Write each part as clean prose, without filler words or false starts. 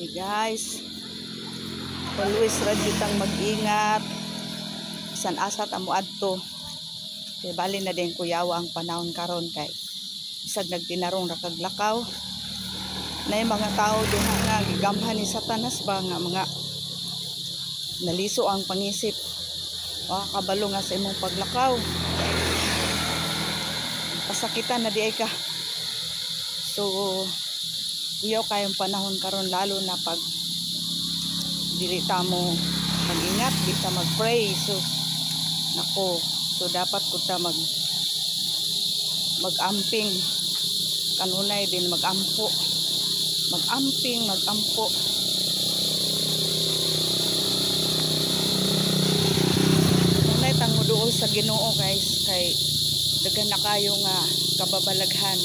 Okay guys, always ready tang mag-ingat. San asa ta mo adto. Kay bali na din kuyawa ang panahon karon kay isag nagtinarong ra kag lakaw. Nay mga tao diha nga gigamhan ni Satanas ba nga mga naliso ang pangisip. Kabalo nga sa imong paglakaw. Pasakitan na di ay ka. So kuyaw kayong panahon karon lalo na pag dili ta mo mag-ingat, di ta mag-pray. So nako, so dapat ko ta mag-amping kanunay din mag-ampo, mag-ampo. Kanunay tang muduol sa Ginoo guys, kay daghan na kayo nga kababalaghan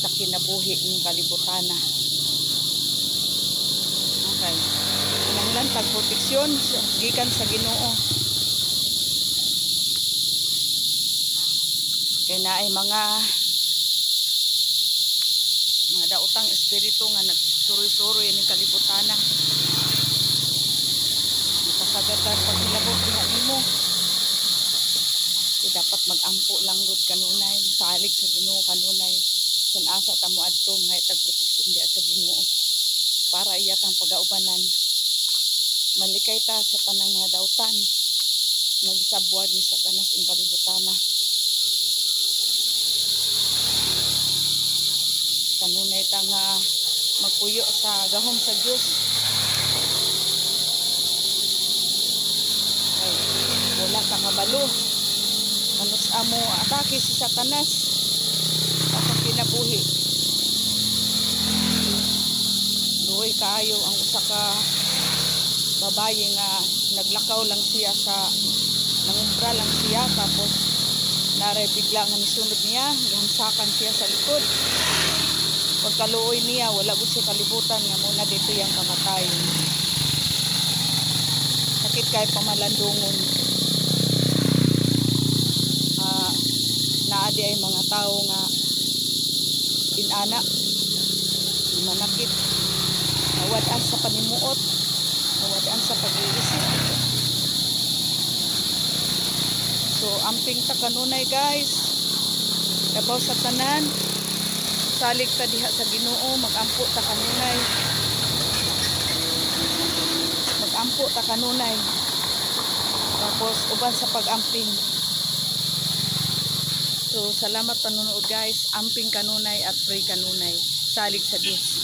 sa kinabuhi ng kalibutan na. Okay. Kinahanglan tag proteksyon gikan sa Ginoo. Kay naay mga daotang espiritu nga nagsuroy-suroy ning kalibutan na. Napasagatan pag hilabot diha nimo. So, dapat mag-ampo lang gud kanunay, salig sa Ginoo kanunay. Kung asa ta mo adto mga itag proteksyon di sa Ginoo para iyatang pagaubanan. Malikay ta sa tanang mga dautan nga gisabwad ni Satanas ing kalibutana. Kanunay ta nga magpuyo sa gahom sa Dios. Ay, wala ka kabalo. Kanus amo atake si Satanas sa kinabuhi. Luoy kaayo ang usa ka babaye nga naglakaw lang siya sa nangumbra lang siya tapos naray bigla nga nisunod niya, gihamsakan siya sa likod. Pagkaluoy niya wala gud siya kalibutan nga muna dito yang kamatay. Sakit kay pamalandungon. Naadi ay mga tao nga inana manakit, nawadaan sa panimuot, nawadaan sa pag-iisip. So amping ta kanunay guys, kabaw sa tanan, salig ta diha sa Ginoo, mag-ampo ta kanunay, mag-ampo ta kanunay, tapos uban sa pag-amping. So salamat panonood guys, amping kanunay at pray kanunay, salig sa Diyos.